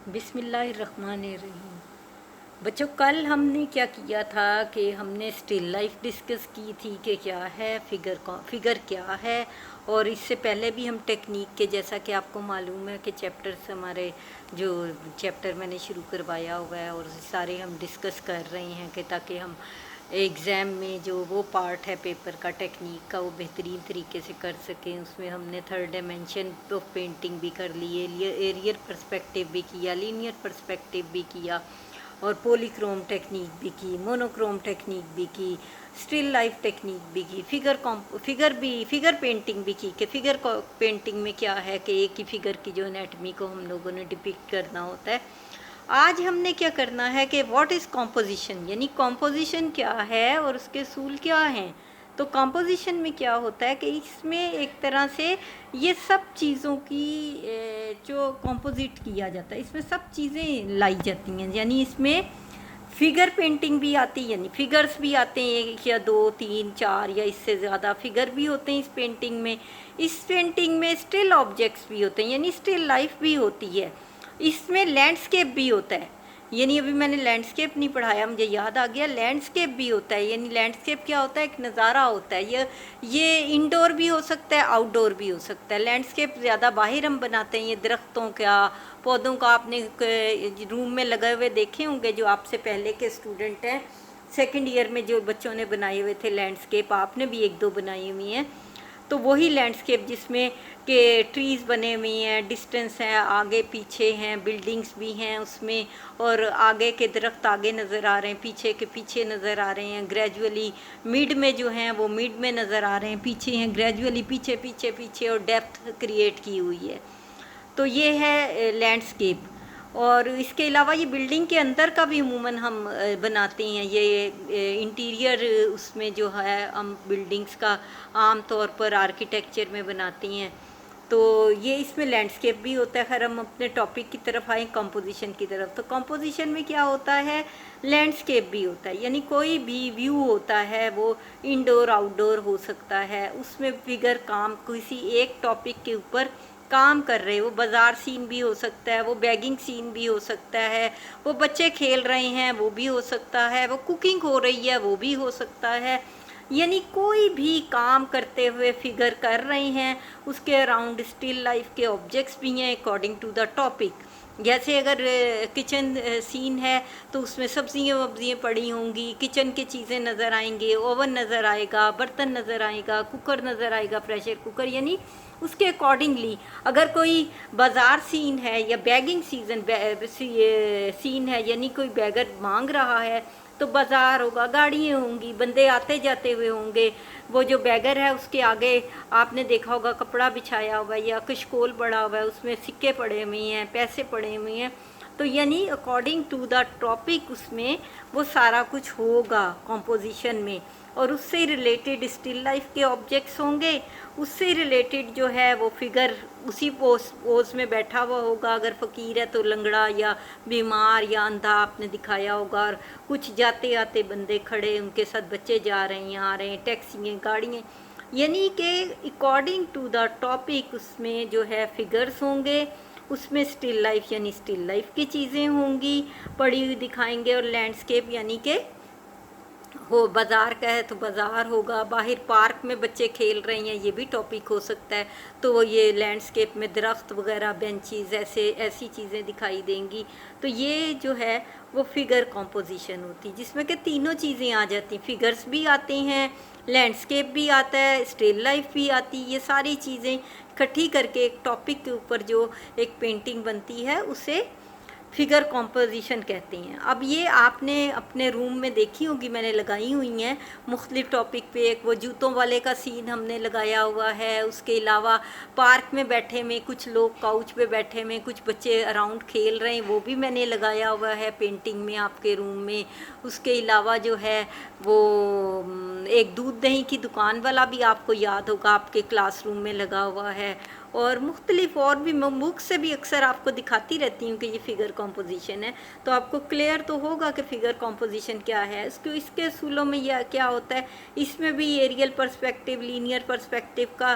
بسم اللہ الرحمن الرحیم۔ بچوں، کل ہم نے کیا کیا تھا کہ ہم نے اسٹل لائف ڈسکس کی تھی کہ کیا ہے فگر کیا ہے، اور اس سے پہلے بھی ہم ٹیکنیک کے، جیسا کہ آپ کو معلوم ہے کہ چیپٹرز ہمارے جو چیپٹر میں نے شروع کروایا ہوا ہے اور سارے ہم ڈسکس کر رہے ہیں کہ تاکہ ہم ایگزام میں جو وہ پارٹ ہے پیپر کا ٹیکنیک کا وہ بہترین طریقے سے کر سکیں۔ اس میں ہم نے تھرڈ ڈائمینشن آف پینٹنگ بھی کر لی ہے، ایریل پرسپیکٹیو بھی کیا، لینئر پرسپیکٹیو بھی کیا، اور پولی کروم ٹیکنیک بھی کی، مونو کروم ٹیکنیک بھی کی، اسٹل لائف ٹیکنیک بھی کی، فگر پینٹنگ بھی کی کہ فگر پینٹنگ میں کیا ہے کہ ایک ہی فگر کی جو انیٹمی کو ہم لوگوں نے ڈپکٹ کرنا ہوتا ہے۔ آج ہم نے کیا کرنا ہے کہ واٹ از کمپوزیشن، یعنی کمپوزیشن کیا ہے اور اس کے اصول کیا ہیں۔ تو کمپوزیشن میں کیا ہوتا ہے کہ اس میں ایک طرح سے یہ سب چیزوں کی جو کمپوزٹ کیا جاتا ہے، اس میں سب چیزیں لائی جاتی ہیں، یعنی اس میں فگر پینٹنگ بھی آتی، یعنی فگرز بھی آتے ہیں، ایک یا دو تین چار یا اس سے زیادہ فگر بھی ہوتے ہیں اس پینٹنگ میں۔ اس پینٹنگ میں اسٹل آبجیکٹس بھی ہوتے ہیں، یعنی اسٹل لائف بھی ہوتی ہے۔ اس میں لینڈسکیپ بھی ہوتا ہے، یعنی ابھی میں نے لینڈسکیپ نہیں پڑھایا، مجھے یاد آ گیا، لینڈسکیپ بھی ہوتا ہے۔ یعنی لینڈسکیپ کیا ہوتا ہے؟ ایک نظارہ ہوتا ہے، یہ انڈور بھی ہو سکتا ہے، آؤٹ ڈور بھی ہو سکتا ہے۔ لینڈسکیپ زیادہ باہر ہم بناتے ہیں، یہ درختوں کا، پودوں کا آپ نے روم میں لگے ہوئے دیکھے ہوں گے، جو آپ سے پہلے کے اسٹوڈنٹ ہیں، سیکنڈ ایئر میں جو بچوں نے بنائے ہوئے تھے لینڈسکیپ، آپ نے بھی ایک دو بنائی ہوئی ہیں۔ تو وہی لینڈسکیپ جس میں کہ ٹریز بنے ہوئے ہیں، ڈسٹینس ہیں، آگے پیچھے ہیں، بلڈنگز بھی ہیں اس میں، اور آگے کے درخت آگے نظر آ رہے ہیں، پیچھے کے پیچھے نظر آ رہے ہیں، گریجولی مڈ میں جو ہیں وہ مڈ میں نظر آ رہے ہیں، پیچھے ہیں گریجولی پیچھے پیچھے پیچھے، اور ڈیپتھ کریٹ کی ہوئی ہے۔ تو یہ ہے لینڈسکیپ۔ اور اس کے علاوہ یہ بلڈنگ کے اندر کا بھی عموماً ہم بناتے ہیں، یہ انٹیریئر اس میں جو ہے ہم بلڈنگز کا عام طور پر آرکیٹیکچر میں بناتے ہیں۔ تو یہ اس میں لینڈسکیپ بھی ہوتا ہے۔ خیر ہم اپنے ٹاپک کی طرف آئیں، کمپوزیشن کی طرف۔ تو کمپوزیشن میں کیا ہوتا ہے؟ لینڈسکیپ بھی ہوتا ہے، یعنی کوئی بھی ویو ہوتا ہے وہ انڈور آؤٹ ڈور ہو سکتا ہے، اس میں فگر کام کسی ایک ٹاپک کے اوپر کام کر رہے، وہ بازار سین بھی ہو سکتا ہے، وہ بیگنگ سین بھی ہو سکتا ہے، وہ بچے کھیل رہے ہیں وہ بھی ہو سکتا ہے، وہ کوکنگ ہو رہی ہے وہ بھی ہو سکتا ہے، یعنی کوئی بھی کام کرتے ہوئے فگر کر رہے ہیں، اس کے اراؤنڈ اسٹل لائف کے آبجیکٹس بھی ہیں اکارڈنگ ٹو دا ٹاپک۔ جیسے اگر کچن سین ہے تو اس میں سبزیاں وبزیاں پڑی ہوں گی، کچن کی چیزیں نظر آئیں گے، اوون نظر آئے گا، برتن نظر آئے گا، کوکر نظر آئے گا، پریشر کوکر، یعنی اس کے اکارڈنگلی۔ اگر کوئی بازار سین ہے یا بیگنگ سین ہے، یعنی کوئی بیگر مانگ رہا ہے تو بازار ہوگا، گاڑیاں ہوں گی، بندے آتے جاتے ہوئے ہوں گے، وہ جو بیگر ہے اس کے آگے آپ نے دیکھا ہوگا کپڑا بچھایا ہوا ہے یا کشکول پڑا ہوا ہے، اس میں سکے پڑے ہوئے ہیں، پیسے پڑے ہوئے ہیں۔ تو یعنی اکارڈنگ ٹو دا ٹاپک اس میں وہ سارا کچھ ہوگا کمپوزیشن میں، اور اس سے ریلیٹڈ اسٹل لائف کے آبجیکٹس ہوں گے، اس سے ریلیٹڈ جو ہے وہ فگر اسی پوز میں بیٹھا ہوا ہوگا، اگر فقیر ہے تو لنگڑا یا بیمار یا اندھا آپ نے دکھایا ہوگا، اور کچھ جاتے آتے بندے کھڑے، ان کے ساتھ بچے جا رہے ہیں آ رہے ہیں، ٹیکسیاں گاڑیاں، یعنی کہ اکارڈنگ ٹو دا ٹاپک اس میں جو ہے فگرز ہوں گے، اس میں اسٹل لائف یعنی اسٹل لائف کی چیزیں ہوں گی پڑی ہوئی دکھائیں گے، اور لینڈسکیپ یعنی کہ ہو بازار کا ہے تو بازار ہوگا، باہر پارک میں بچے کھیل رہے ہیں یہ بھی ٹاپک ہو سکتا ہے، تو یہ لینڈسکیپ میں درخت وغیرہ، بینچیز، ایسی چیزیں دکھائی دیں گی۔ تو یہ جو ہے وہ فگر کمپوزیشن ہوتی، جس میں کہ تینوں چیزیں آ جاتی، فگرز بھی آتے ہیں، لینڈسکیپ بھی آتا ہے، اسٹل لائف بھی آتی، یہ ساری چیزیں اکٹھی کر کے ایک ٹاپک کے اوپر جو ایک پینٹنگ بنتی ہے اسے فگر کمپوزیشن کہتے ہیں۔ اب یہ آپ نے اپنے روم میں دیکھی ہوگی، میں نے لگائی ہوئی ہیں مختلف ٹاپک پہ، ایک وہ جوتوں والے کا سین ہم نے لگایا ہوا ہے، اس کے علاوہ پارک میں بیٹھے میں کچھ لوگ کاؤچ پہ بیٹھے میں، کچھ بچے اراؤنڈ کھیل رہے ہیں، وہ بھی میں نے لگایا ہوا ہے پینٹنگ میں آپ کے روم میں۔ اس کے علاوہ جو ہے وہ ایک دودھ دہی کی دکان والا بھی آپ کو یاد ہوگا آپ کے کلاس روم میں لگا ہوا ہے، اور مختلف اور بھی بک سے بھی اکثر آپ کو دکھاتی رہتی ہوں کہ یہ فگر کمپوزیشن ہے، تو آپ کو کلیئر تو ہوگا کہ فگر کمپوزیشن کیا ہے۔ اس کے اصولوں میں یہ کیا ہوتا ہے، اس میں بھی ایریل پرسپیکٹیو، لینئر پرسپیکٹیو کا